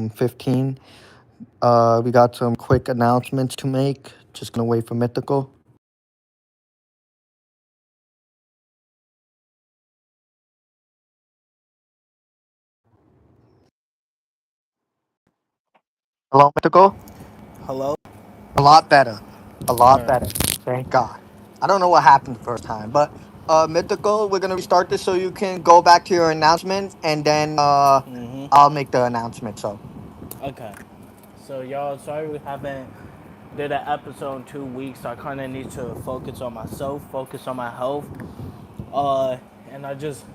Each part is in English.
15. We got some quick announcements to make. Just gonna wait for Mythical. Hello, Mythical. Hello? A lot better. A lot Alright. better. Thank God. I don't know what happened the first time, but Mythical, we're gonna restart this so you can go back to your announcement, and then I'll make the announcement. So Okay. So y'all, sorry we haven't did an episode in 2 weeks. I kind of need to focus on myself, focus on my health. Uh, and I just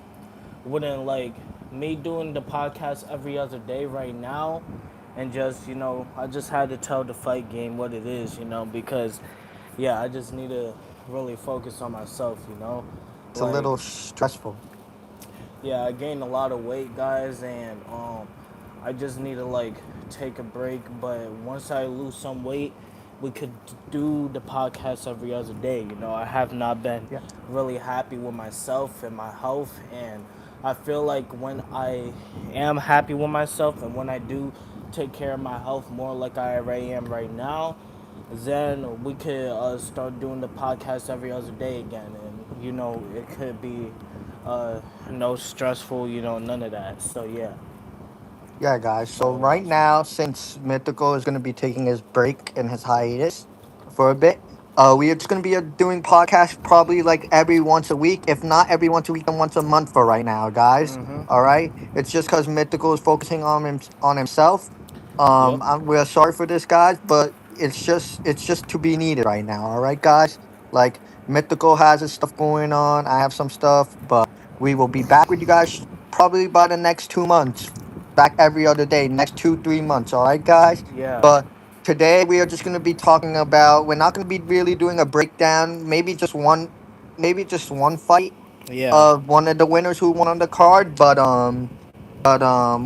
wouldn't like me doing the podcast every other day right now, and just I just had to tell the fight game what it is, because yeah, I just need to really focus on myself. it's a Like, little stressful. yeah, I gained a lot of weight, guys, and I just need to like take a break. But once I lose some weight, we could do the podcast every other day. I have not been Yeah. really happy with myself and my health, and I feel like when I am happy with myself and when I do take care of my health more like I already am right now, then we could start doing the podcast every other day again, and it could be no stressful, none of that. So yeah. Yeah, guys. So So right now, since Mythical is going to be taking his break and his hiatus for a bit, we are just going to be doing podcasts probably like every once a week, if not every once a week, then once a month for right now, guys. All right. It's just because Mythical is focusing on himself. yep. We're sorry for this, guys, but it's just to be needed right now. All right, guys. Like Mythical has his stuff going on. I have some stuff, but we will be back with you guys probably by the next 2 months, back every other day, next 2 3 months. All right, guys. Yeah. But today we are just gonna be talking about. We're not gonna be really doing a breakdown. Maybe just one fight Yeah. of one of the winners who won on the card. But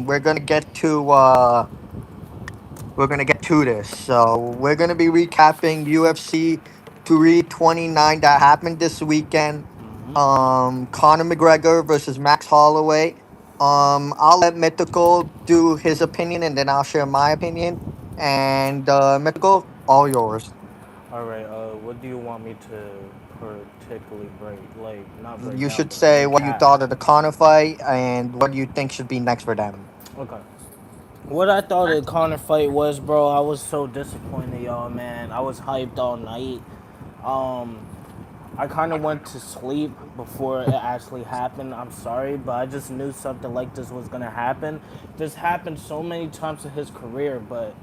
we're gonna get to this. So we're gonna be recapping UFC 329 that happened this weekend. Conor McGregor versus Max Holloway. I'll let Mythical do his opinion, and then I'll share my opinion. And Mythical, all yours. All right. What do you want me to particularly break? Like, not break You down, should but say what you recap. thought of the Conor fight and what you think should be next for them. Okay. What I thought of the Connor fight was, bro, I was so disappointed, y'all, man. I was hyped all night. Um, I kind of went to sleep before it actually happened. I'm sorry, but I just knew something like this was gonna happen. This happened so many times in his career, but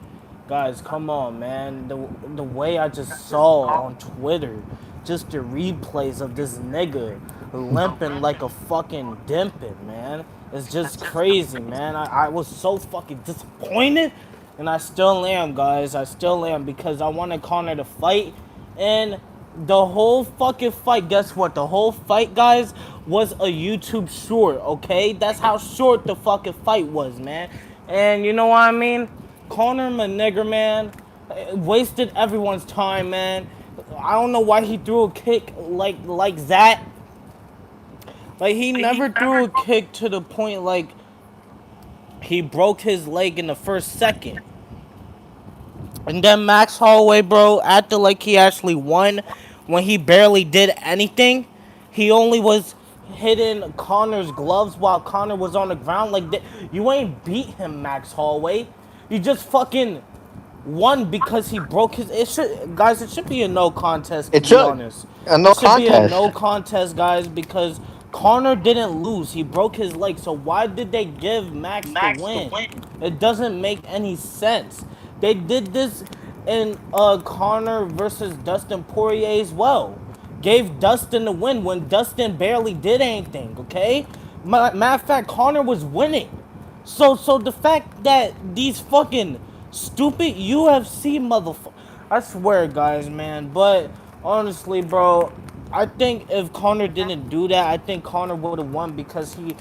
guys, come on, man. The way I just saw on Twitter, just the replays of this nigga limping like a fucking dimpin', man. It's just crazy, man. I was so fucking disappointed, and I still am, guys. I still am because I wanted Connor to fight, and the whole fucking fight, guess what? The whole fight, guys, was a YouTube short, okay? That's how short the fucking fight was, man. And you know what I mean? Conor McGregor, man, wasted everyone's time, man. I don't know why he threw a kick like that. Like, he never threw a kick to the point like he broke his leg in the first second. And then Max Holloway, bro, acted like he actually won when he barely did anything. He only was hitting Connor's gloves while Connor was on the ground. Like, you ain't beat him, Max Holloway. You just fucking won because he broke his. It should, guys. It should be a no contest. To It be should. honest, No it should be a contest. no contest, guys, because Connor didn't lose. He broke his leg. So why did they give Max the win? It doesn't make any sense. They did this in Connor versus Dustin Poirier as well. Gave Dustin the win when Dustin barely did anything. Okay, matter of fact, Connor was winning. So the fact that these fucking stupid UFC motherfuckers, I swear, guys, man. But honestly, bro, I think if Conor didn't do that, I think Conor would have won because he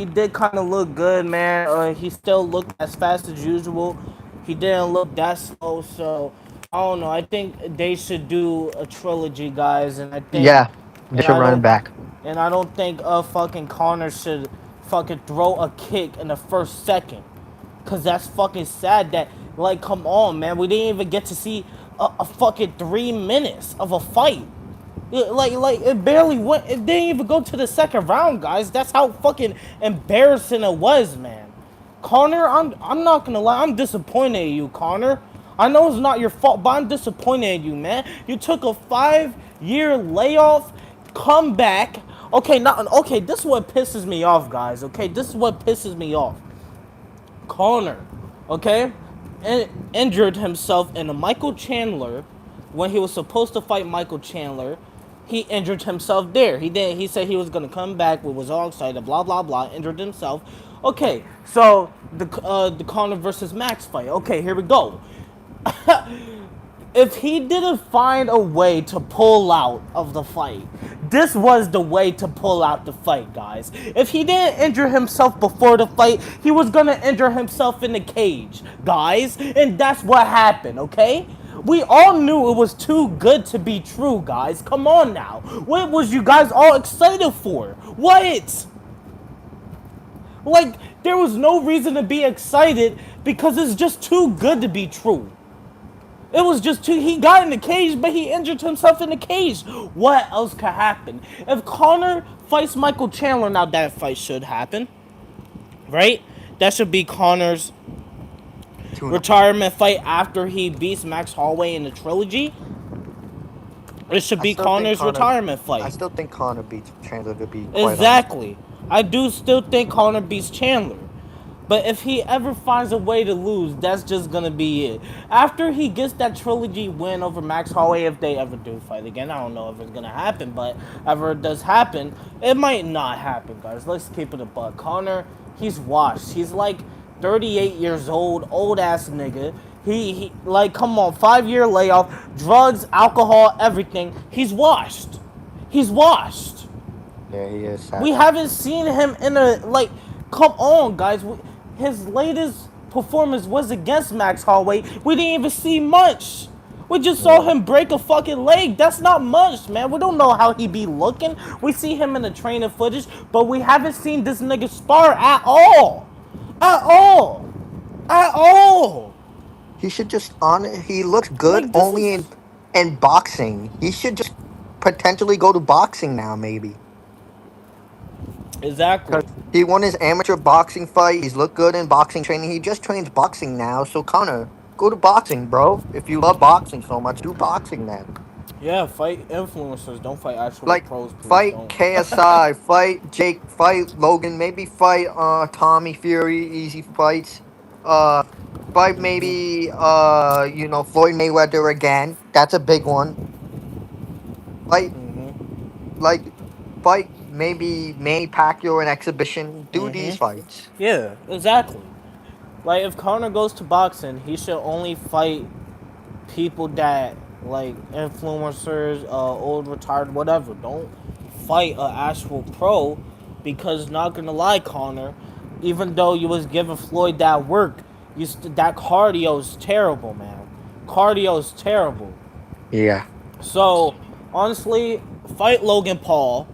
did kind of look good, man. He still looked as fast as usual. He didn't look that slow, so I don't know. I think they should do a trilogy, guys, Yeah, they and should I run it don't back. and I don't think fucking Connor should fucking throw a kick in the first second. Cause that's fucking sad that, like, come on, man, we didn't even get to see a fucking 3 minutes of a fight. Like it barely went. It didn't even go to the second round, guys. That's how fucking embarrassing it was, man. Connor, I'm not gonna lie. I'm disappointed in you, Connor. I know it's not your fault, but I'm disappointed in you, man. You took a 5-year layoff, come back. Okay, not okay. This is what pisses me off, guys. Okay, this is what pisses me off. Connor, okay, injured himself in a Michael Chandler when he was supposed to fight Michael Chandler. He injured himself there. He did. He said he was gonna come back. We was all excited. Blah blah blah. Injured himself. Okay, so the Connor versus Max fight. Okay, here we go. If he didn't find a way to pull out of the fight, this was the way to pull out the fight, guys. If he didn't injure himself before the fight, he was gonna injure himself in the cage, guys. And that's what happened, okay? We all knew it was too good to be true, guys. Come on now. What was you guys all excited for? What? Like, there was no reason to be excited because it's just too good to be true. It was just too. He got in the cage, but he injured himself in the cage. What else could happen? If Connor fights Michael Chandler, now that fight should happen, right? That should be Connor's retirement fight after he beats Max Holloway in the trilogy. It should be Connor's retirement I fight. still think Connor beats Chandler, to be quite honest. Exactly. I do still think Connor beats Chandler. But if he ever finds a way to lose, that's just gonna be it. After he gets that trilogy win over Max Holloway, if they ever do fight again, I don't know if it's gonna happen, but ever it does happen, it might not happen, guys. Let's keep it a buck. Connor, he's washed. He's like 38 years old ass nigga. He like, come on, 5-year layoff, drugs, alcohol, everything. He's washed. He's washed. Yeah, he is. We haven't seen him in a, like, come on, guys. His latest performance was against Max Holloway. We didn't even see much. We just saw him break a fucking leg. That's not much, man. We don't know how he be looking. We see him in the training footage, but we haven't seen this nigga spar at all. At all. At all. He should just he looks good Like, only in boxing. He should just potentially go to boxing now, maybe. Exactly. Because he won his amateur boxing fight. He's looked good in boxing training. He just trains boxing now. So Connor, go to boxing, bro. If you love boxing so much, do boxing then. Yeah, fight influencers. Don't fight actual Like pros, please. fight Don't. KSI, fight Jake, fight Logan, maybe fight Tommy Fury, easy fights. Uh fight maybe Floyd Mayweather again. That's a big one. Fight like fight maybe Manny Pacquiao in exhibition. Do these fights. Yeah, exactly. Like, if Conor goes to boxing, he should only fight people that, like, influencers, old, retired, whatever. Don't fight an actual pro, because, not gonna lie, Conor, even though you was giving Floyd that work, that cardio's terrible, man. Cardio's terrible. Yeah. So, honestly, fight Logan Paul,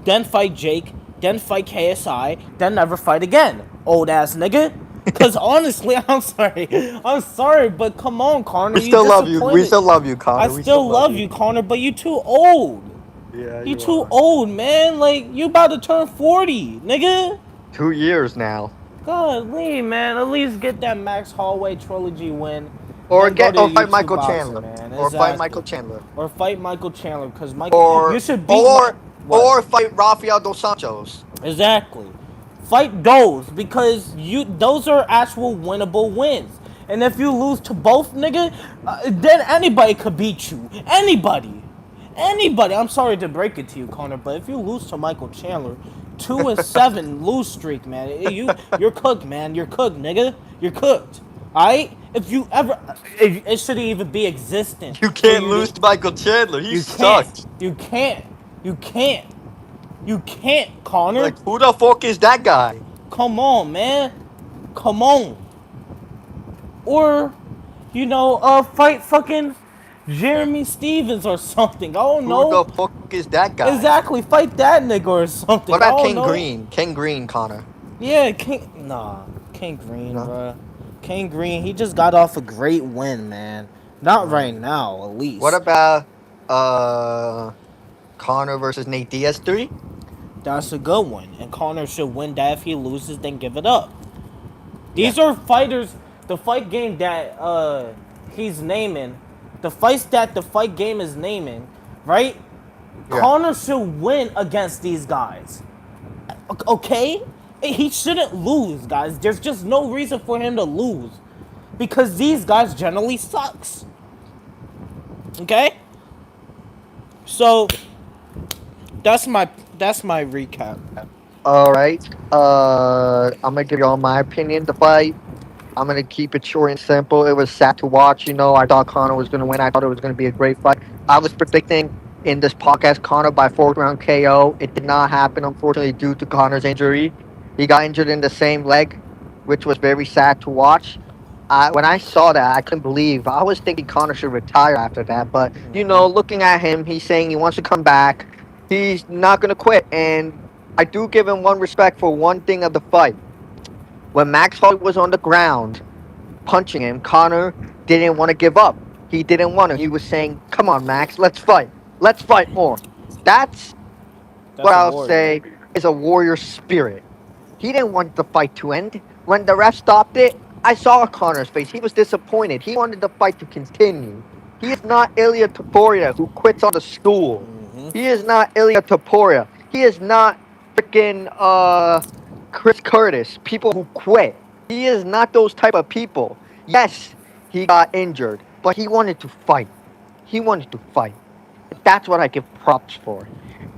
then fight Jake, then fight KSI, then never fight again, old ass nigga. Because honestly, I'm sorry, but come on, Conor. We still love you. We still love you, Connor. I still love you, Conor, but you too old. Yeah, You too old, man. Like, you about to turn 40, nigga. 2 years now. Golly, man. At least get that Max Holloway trilogy win. Or Then go to fight YouTube Michael boxing, Chandler. man. Or fight Exactly. Michael Chandler. Or fight Michael Chandler, because you Or should beat what? or fight Rafael dos Santos. Exactly. Fight those, because those are actual winnable wins. And if you lose to both, nigga, then anybody could beat you. Anybody. I'm sorry to break it to you, Conor, but if you lose to Michael Chandler, 2-7 lose streak, man. You're cooked, man. You're cooked, nigga. You're cooked. Alright? If you ever, it shouldn't even be existent. You can't lose to Michael Chandler. He sucks. You can't. You can't, Conor. Like, who the fuck is that guy? Come on, man. Come on. Or, fight fucking Jeremy Stevens or something. I don't know. Who the fuck is that guy? Exactly. Fight that nigga or something. What about King Green? King Green, Connor. Yeah, King You Green, know. bro. King Green, he just got off a great win, man. Not right Um, now, at what least. about Connor versus Nate Diaz 3? That's a good one. And Connor should win that. If he loses, then give it up. Yeah, These are fighters. The fight game that he's naming, the fights that the fight game is naming, right? yeah. Connor should win against these guys. Okay? He shouldn't lose, guys. There's just no reason for him to lose. Because these guys generally sucks. Okay? So that's my recap. All right. I'm gonna give you all my opinion. The fight. I'm gonna keep it short and simple. It was sad to watch. I thought Connor was gonna win. I thought it was gonna be a great fight. I was predicting in this podcast Connor by fourth round KO. It did not happen, unfortunately, due to Connor's injury. He got injured in the same leg, which was very sad to watch. When I saw that, I couldn't believe. I was thinking Connor should retire after that, but looking at him, he's saying he wants to come back. He's not gonna quit, and I do give him one respect for one thing of the fight. When Max Holloway was on the ground punching him, Connor didn't want to give up. He didn't want to. He was saying, "Come on, Max, let's fight. Let's fight more." That's what That's a I'll warrior. say is a warrior spirit. He didn't want the fight to end. When the ref stopped it, I saw Connor's face. He was disappointed. He wanted the fight to continue. He is not Ilya Taporia who quits on the stool. He is not Ilya Taporia. He is not freaking Chris Curtis. People who quit. He is not those type of people. Yes, he got injured, but he wanted to fight. He wanted to fight. That's what I give props for.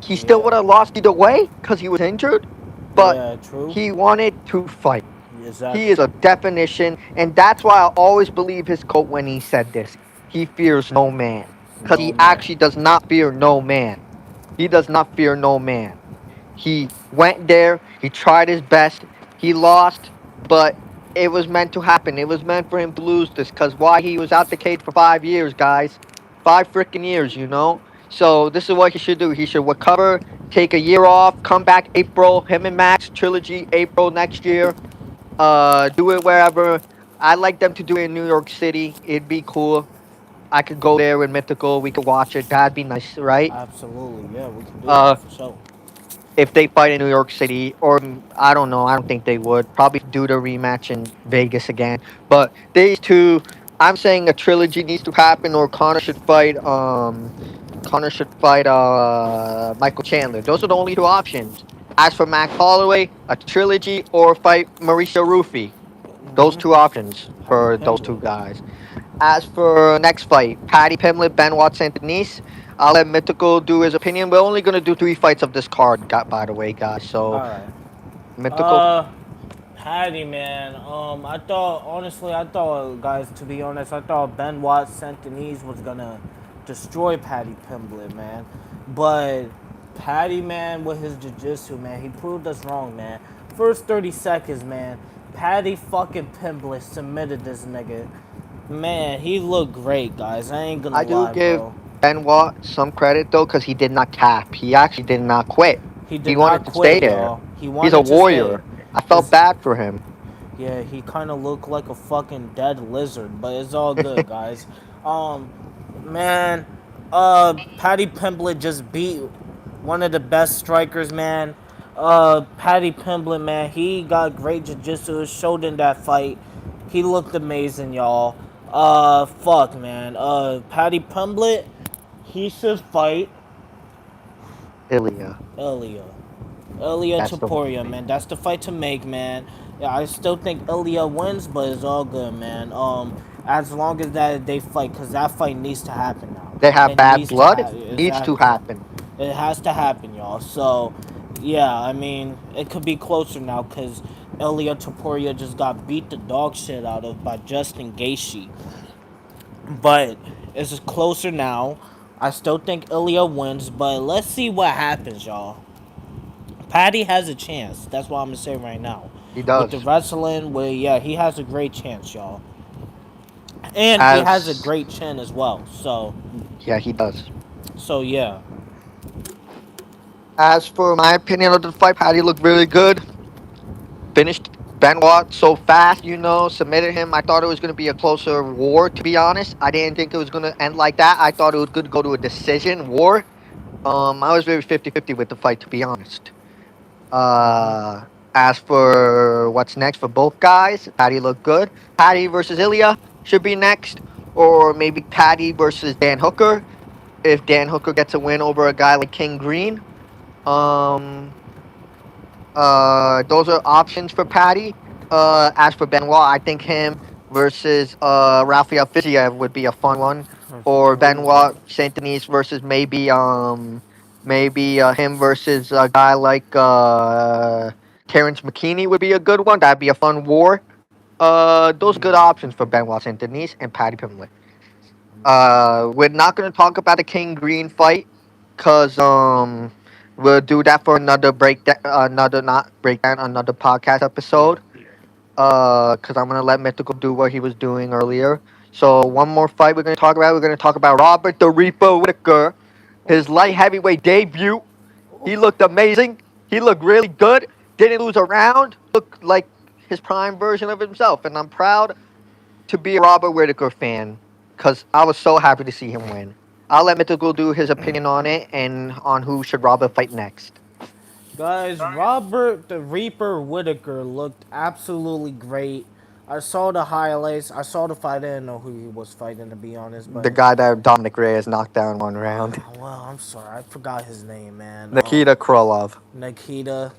He still would Yeah. have lost either way because he was injured, but Yeah, true. he wanted to fight. He is Exactly. a definition, and that's why I always believe his quote when he said this. He fears no man. Because No he man. actually does not fear no man. He does not fear no man. He went there, he tried his best, he lost, but it was meant to happen. It was meant for him to lose this because why he was out the cage for 5 years, guys. 5 freaking years. So this is what he should do. He should recover, take a year off, come back April, him and Max, trilogy, April next year. Do it wherever. I'd like them to do it in New York City. It'd be cool. I could go there with Mythical. We could watch it. That'd be nice, right? Absolutely. Yeah, we can do that Uh, for sure. if they fight in New York City, or I don't know, I don't think they would. Probably do the rematch in Vegas again. But these two, I'm saying a trilogy needs to happen, or Connor should fight. Connor should fight. Michael Chandler. Those are the only two options. As for Max Holloway, a trilogy, or fight Mauricio Rufy. Those two options Patty for those two Pimblett. guys. As for next fight, Paddy Pimblett, Benoit Saint Denis. I'll let Mythical do his opinion. We're only gonna do 3 fights of this card, by the way, guys. So All right. Mythical, Uh, Patty, man. I thought honestly, I thought, guys, to be honest, I thought Benoit Saint Denis was gonna destroy Patty Pimblett, man. But Patty, man, with his jiu-jitsu, man, he proved us wrong, man. First 30 seconds, man. Patty fucking Pimblett submitted this nigga. Man, he looked great, guys. I ain't gonna I do lie, give bro. Benoit some credit though, because he did not cap. He actually did not quit. He He did wanted not to stay quit, there. y'all. He He's a wanted to stay. warrior. I felt His bad for him. Yeah, he kind of looked like a fucking dead lizard, but it's all good, guys. Um, man, Patty Pimblett just beat one of the best strikers, man. Patty Pimblett, man, he got great jiu-jitsu, showed in that fight. He looked amazing, y'all. Fuck, man. Patty Pimblett, he should fight Ilya. Ilya. Ilya That's the one. Taporia, man. That's the fight to make, man. Yeah, I still think Ilya wins, but it's all good, man. As long as that they fight, cause that fight needs to happen now. They have It bad needs to blood. happen. It needs to Exactly. happen. It has to happen, y'all. So, yeah, I mean, it could be closer now, cause Ilya Taporia just got beat the dog shit out of by Justin Gaethje. But it's closer now. I still think Ilya wins, but let's see what happens, y'all. Patty has a chance. That's what I'm gonna say right now. He With the does. wrestling, well, yeah, he has a great chance, y'all, and he has a As great chin as well. So, Yeah, he does. yeah, As for my opinion of the fight, Paddy looked really good. Finished. Benoit so fast, submitted him. I thought it was going to be a closer war, to be honest. I didn't think it was going to end like that. I thought it was going to go to a decision war. I was very 50-50 with the fight, to be honest. Hmm. Uh, as for what's next for both guys, Patty looked good. Patty versus Ilya should be next. Or maybe Patty versus Dan Hooker. If Dan Hooker gets a win over a guy like King Green. Um, those are options for Patty. As for Benoit, I think him versus Rafael Fiziev would be a fun one. Or Ooh. Benoit Saint Denis versus maybe him versus a guy like Terrence McKinney would be a good one. That'd be a fun war. Those are good Hmm. options for Benoit Saint Denis and Patty Pimlet. We're not gonna talk about the King Green fight, cause we'll do that for another another not breakdown, another podcast Yeah. episode. Cause I'm gonna let Mythical do what he was doing earlier. So one more fight we're gonna talk about. We're gonna talk about Robert the Reaper Whitaker, his light heavyweight debut. He looked amazing. He looked really good. Didn't lose a round. Looked like his prime version of himself, and I'm proud to be a Robert Whitaker fan because I was so happy to see him win. I'll let Mythical do his opinion on it and on who should Robert fight next. Guys, Robert the Reaper Whitaker looked absolutely great. I saw the highlights. I saw the fight. I didn't know who he was fighting, to be honest. The But guy that Dominic Reyes knocked down one round. well, I'm sorry, I forgot his name, man. Nikita Krylov. Nikita.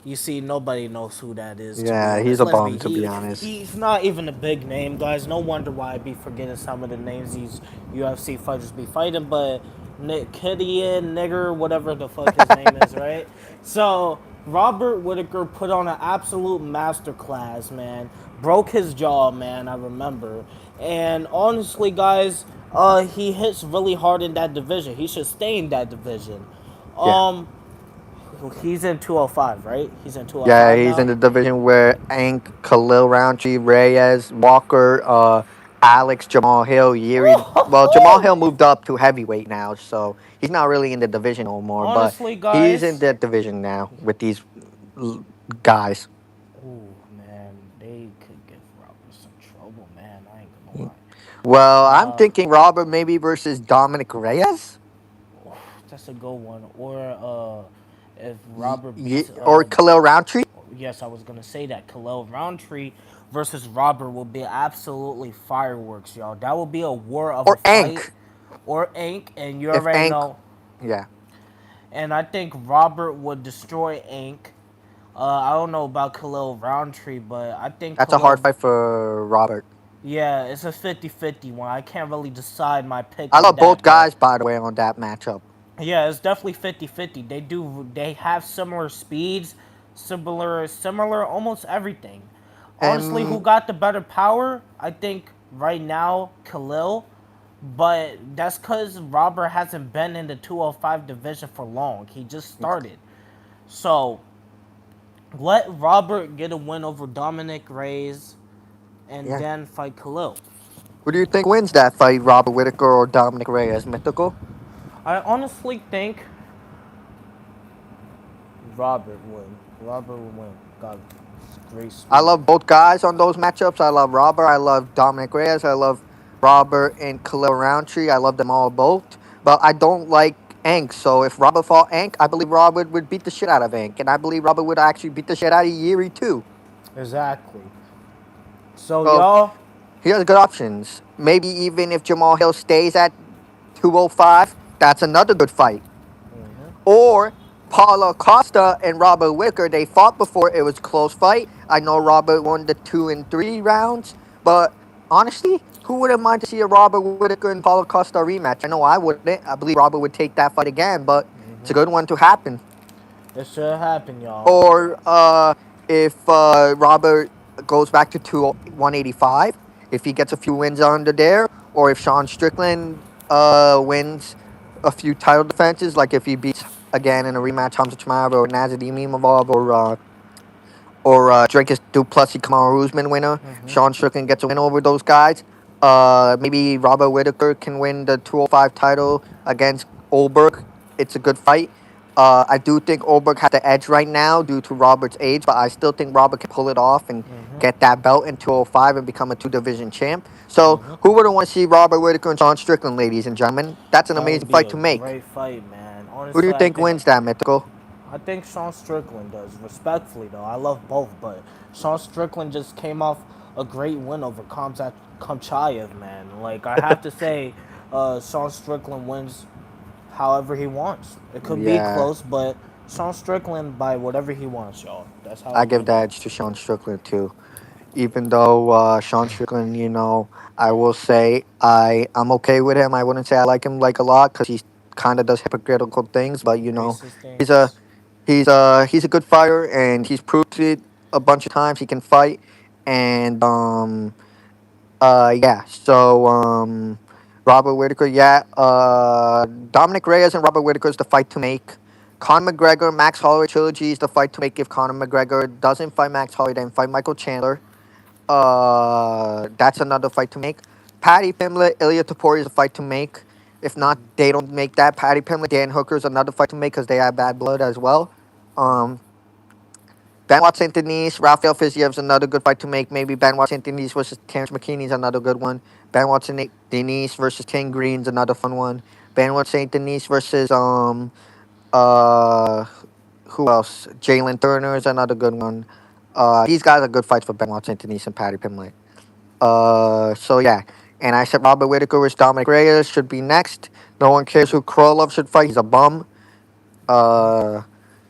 You see, nobody knows who that is. To be Yeah, he's honest, a let's bum be to be honest. he's not even a big name, guys. No wonder why I be forgetting some of the names these UFC fighters be fighting. But Nikidian nigger, whatever the fuck his name is, right? So Robert Whitaker put on an absolute masterclass, man. Broke his jaw, man. I remember. And honestly, guys, he hits really hard in that division. He should stay in that division. Yeah. Um, He's in 205, right? He's in Yeah, 205 he's in now. the division where Ank, Khalil Roundtree, Reyes, Walker, Alex, Jamal Hill, Yuri. Well, Jamal Hill moved up to heavyweight now, so he's not really in the division no more. But Honestly, he's in guys. that division now with these l- guys. Oh man, they could give Robert some trouble, man. I ain't gonna lie. Well, I'm Uh, thinking Robert maybe versus Dominic Reyes. that's a good one. Or if Robert beats Or Khalil Roundtree. yes, I was gonna say that Khalil Roundtree versus Robert will be absolutely fireworks, y'all. That will be a war of a Or fight. Ank. Or Ink, and you If already Ank. know. Yeah. And I think Robert would destroy Ink. I don't know about Khalil Roundtree, but I think That's a hard Khalil. fight for Robert. Yeah, it's a 50-50 one. I can't really decide my pick I on love both that, but guys, by the way, on that matchup. yeah, it's definitely 50-50. They have similar speeds, similar almost everything. Honestly, who And got the better power? I think right now Khalil, but that's cuz Robert hasn't been in the 205 division for long. He just started. So, let Robert get a win over Dominic Reyes and yeah. then fight Khalil. Who do you think wins that fight, Robert Whitaker or Dominic Reyes? Mythical? I honestly think Robert win. Robert will win. Got great I speed. love both guys on those matchups. I love Robert. I love Dominic Reyes. I love Robert and Khalil Roundtree. I love them all both. But I don't like Ank. So if Robert fought Ank, I believe Robert would beat the shit out of Ank. And I believe Robert would actually beat the shit out of Yuri too. Exactly. So So y'all, he has good options. Maybe even if Jamal Hill stays at 205, that's another good fight. Or Paulo Costa and Robert Wicker, they fought before. It was a close fight. I know Robert won the 2 and 3 rounds, but honestly, who wouldn't mind to see a Robert Whitaker and Paulo Costa rematch? I know I wouldn't. I believe Robert would take that fight again, but it's a good one to happen. it should happen, y'all. Or if Robert goes back to 185, if he gets a few wins under there, or if Sean Strickland wins a few title defenses, like if he beats again in a rematch Hamza Chimaev or Nazardine Imavov or Drake Duplessis Kamaru Usman winner, Sean Strickland gets a win over those guys. Maybe Robert Whitaker can win the 205 title against Olberg. It's a good fight. I do think Oberg has the edge right now due to Robert's age, but I still think Robert can pull it off and get that belt in 205 and become a two-division champ. So who wouldn't want to see Robert Whitaker and Sean Strickland, ladies and gentlemen? That's an That amazing would be fight a to make. great fight, man. Who do you Honestly, think wins that, Mythical? I think Sean Strickland does. Respectfully, though, I love both, but Sean Strickland just came off a great win over Kamzat Kamchayev, man. Like I have to say, Sean Strickland wins however he wants. It could be Yeah, close, but Sean Strickland by whatever he wants, y'all. That's how I I'm give gonna the go. edge to Sean Strickland too. Even though Sean Strickland, I will say I'm okay with him. I wouldn't say I like him like a lot because he kind of does hypocritical things, but Racist he's a things. he's a good fighter and he's proved it a bunch of times. He can fight, and yeah. So Robert Whitaker, yeah. Dominic Reyes and Robert Whitaker is the fight to make. Conor McGregor, Max Holloway trilogy is the fight to make if Conor McGregor doesn't fight Max Holloway, then fight Michael Chandler. That's another fight to make. Paddy Pimblett, Ilya Tapori is a fight to make. If not, they don't make that. Paddy Pimblett, Dan Hooker is another fight to make because they have bad blood as well. Um, Benoit Saint Denis, Rafael Fiziev is another good fight to make. Maybe Benoit Saint Denis versus Terrence McKinney is another good one. Benoit Saint Denis versus King Green is another fun one. Benoit Saint Denis versus uh who else? Jalen Turner is another good one. These guys are good fights for Benoit Saint Denis and Paddy Pimblett. So yeah. And I said Robert Whitaker versus Dominic Reyes should be next. No one cares who Krolov should fight. He's a bum. Uh,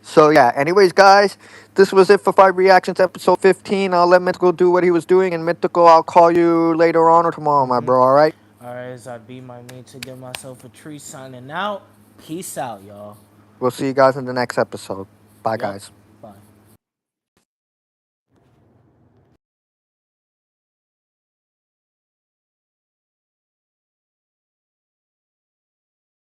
so yeah. Anyways, guys, this was it for Fight Reactions episode 15. I'll let Mythical do what he was doing, and Mythical, I'll call you later on or tomorrow, my bro. All right. All right, as I beat my meat to give myself a treat, signing out. Peace out, y'all. We'll see you guys in the next episode. Bye, Yep. guys.